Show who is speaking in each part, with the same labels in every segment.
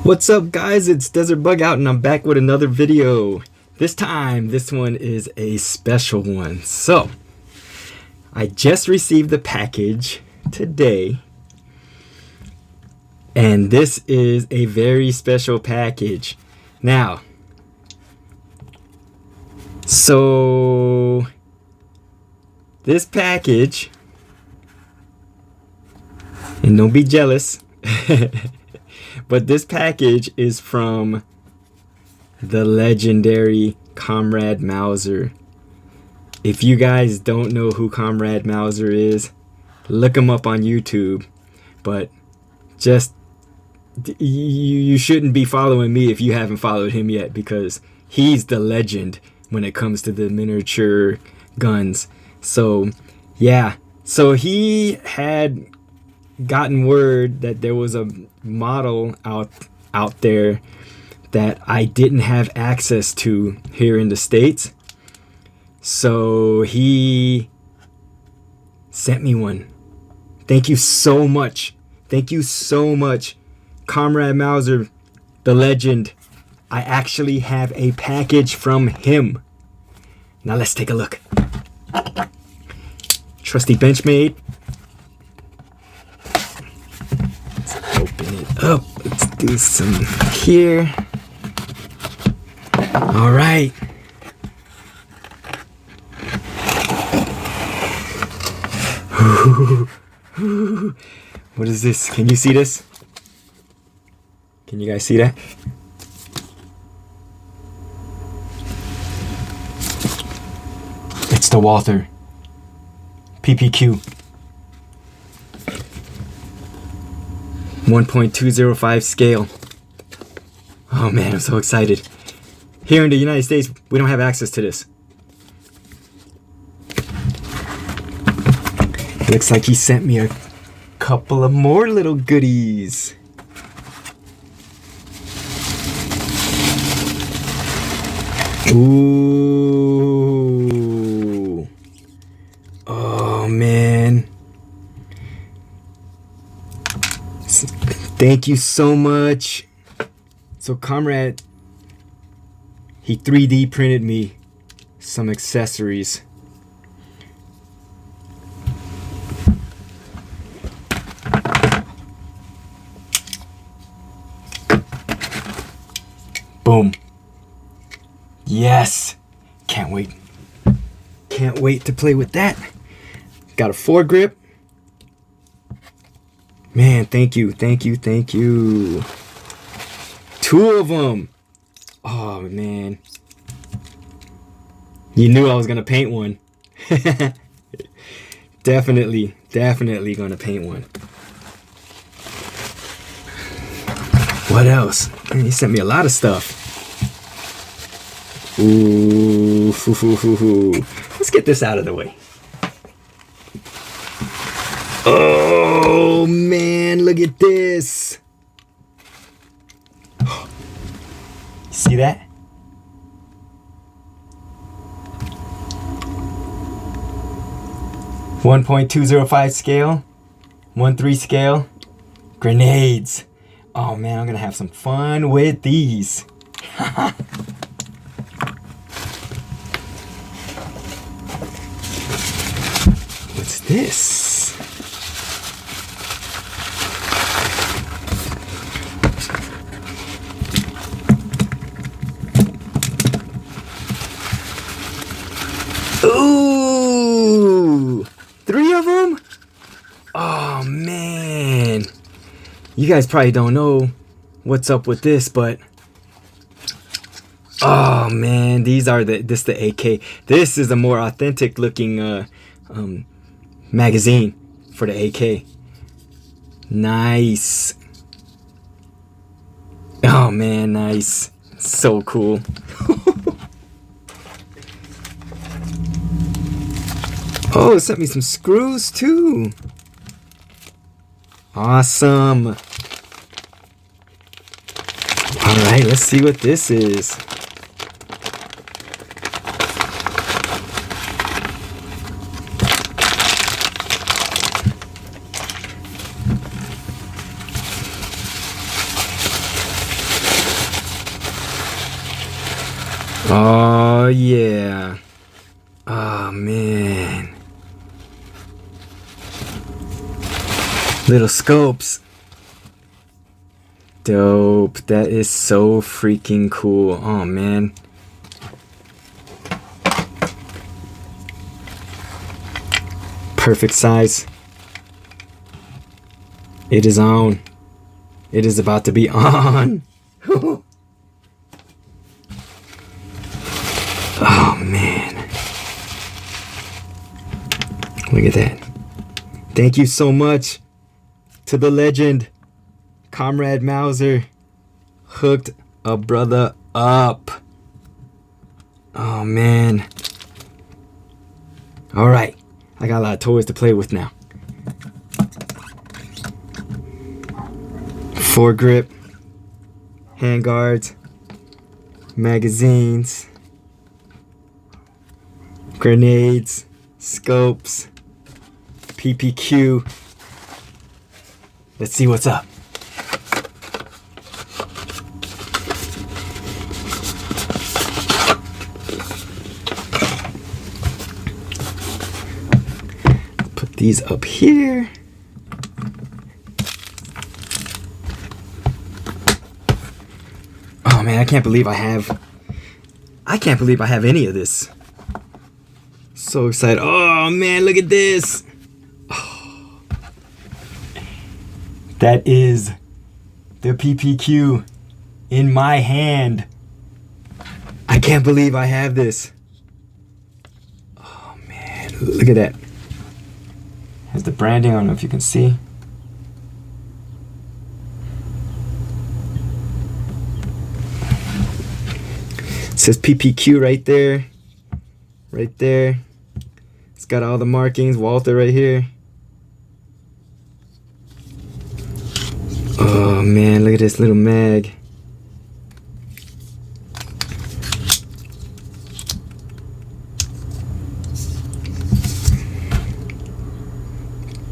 Speaker 1: What's up guys, it's Desert Bug Out and I'm back with another video. This time, this one is a special one. So, I just received the package today. And this is a very special package. Now, so this package, and don't be jealous, but this package is from the legendary Comrade Mauser. If you guys don't know who Comrade Mauser is, look him up on YouTube. But just, you shouldn't be following me if you haven't followed him yet, because he's the legend when it comes to the miniature guns. So yeah, so he had gotten word that there was a model out there that I didn't have access to here in the States. So he sent me one. Thank you so much. Thank you so much, Comrade Mauser, the legend. I actually have a package from him. Now let's take a look. Trusty Benchmade. Open it up. Let's do some here. All right. What is this? Can you see this? Can you guys see that? It's the Walther PPQ 1.205 scale. Oh man, I'm so excited. Here in the United States, we don't have access to this. Looks like he sent me a couple of more little goodies. Ooh. Oh man. Thank you so much. So Comrade, he 3D printed me some accessories. Boom. Yes. Can't wait. Can't wait to play with that. Got a foregrip. Man, thank you, thank you, thank you. 2 of them. Oh, man. You knew I was going to paint one. Definitely going to paint one. What else? He sent me a lot of stuff. Ooh, let's get this out of the way. Oh man, look at this. See that? .205 scale, 1/3 scale, grenades. Oh man, I'm gonna have some fun with these. What's this? Ooh, 3 of them? Oh man. You guys probably don't know what's up with this, but oh man, these are this the AK. This is a more authentic looking magazine for the AK. Nice. Oh man, nice. So cool. Oh, it sent me some screws too. Awesome. All right, let's see what this is. Oh yeah. Oh man. Little scopes. Dope. That is so freaking cool. Oh man. Perfect size. It is on. It is about to be on. Oh man. Look at that. Thank you so much to the legend, Comrade Mauser. Hooked a brother up. Oh man. Alright. I got a lot of toys to play with now. Foregrip, handguards, magazines, grenades, scopes, PPQ. Let's see what's up. Put these up here. Oh man, I can't believe I have any of this. So excited. Oh man, look at this. Oh. That is the PPQ in my hand. I can't believe I have this. Oh man, look at that. Has the branding, I don't know if you can see. It says PPQ right there. Right there. It's got all the markings. Walter right here. Oh man, look at this little mag.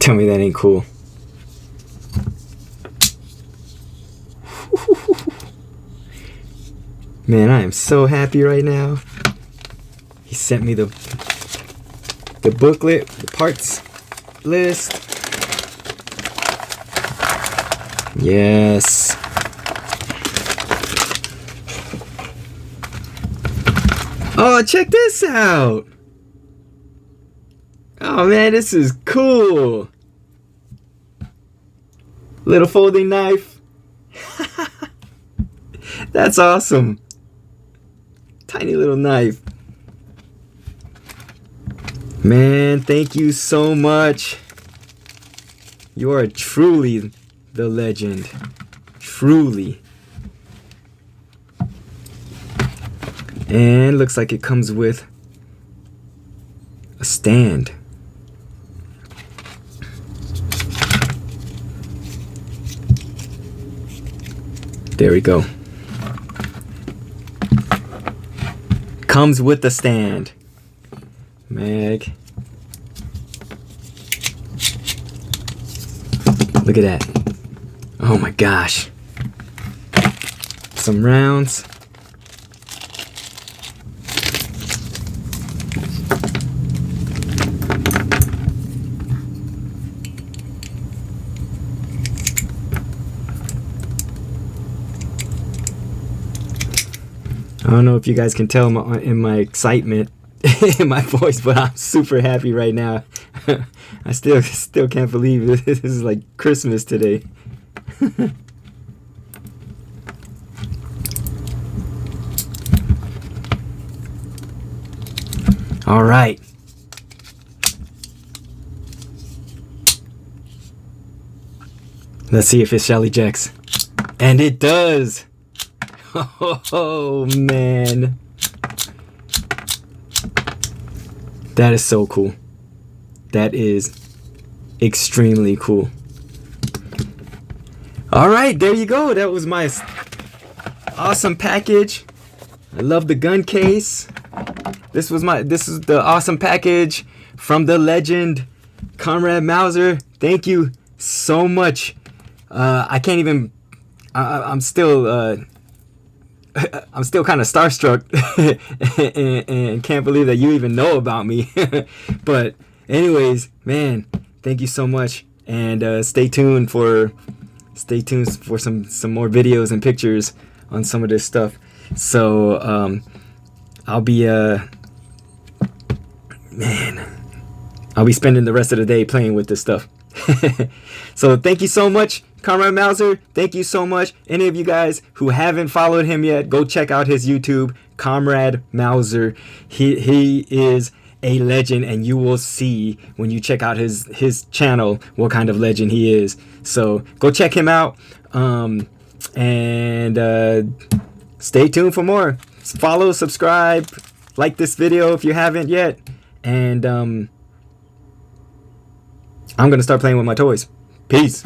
Speaker 1: Tell me that ain't cool. Man, I am so happy right now. He sent me the booklet, the parts list. Yes. Oh, check this out. Oh man, this is cool. Little folding knife. That's awesome. Tiny little knife. Man, thank you so much. You are truly the legend. Truly. And looks like it comes with a stand. There we go. Comes with the stand. Mag. Look at that. Oh my gosh. Some rounds. I don't know if you guys can tell in my excitement in my voice, but I'm super happy right now. I still can't believe this is like Christmas today. All right. Let's see if it Shelly Jacks. And it does. Oh man, that is so cool. That is extremely cool. All right, there you go. That was my awesome package. I love the gun case. This is the awesome package from the legend Comrade Mauser. Thank you so much. I can't even. I'm still I'm still kind of starstruck and can't believe that you even know about me. But anyways, man, thank you so much, and stay tuned for some more videos and pictures on some of this stuff. So I'll be I'll be spending the rest of the day playing with this stuff. So thank you so much, Comrade Mauser. Thank you so much. Any of you guys who haven't followed him yet, go check out his YouTube, Comrade Mauser. He is a legend, and you will see when you check out his channel what kind of legend he is. So go check him out, and stay tuned for more. Follow, subscribe, like this video if you haven't yet, and I'm gonna start playing with my toys. Peace.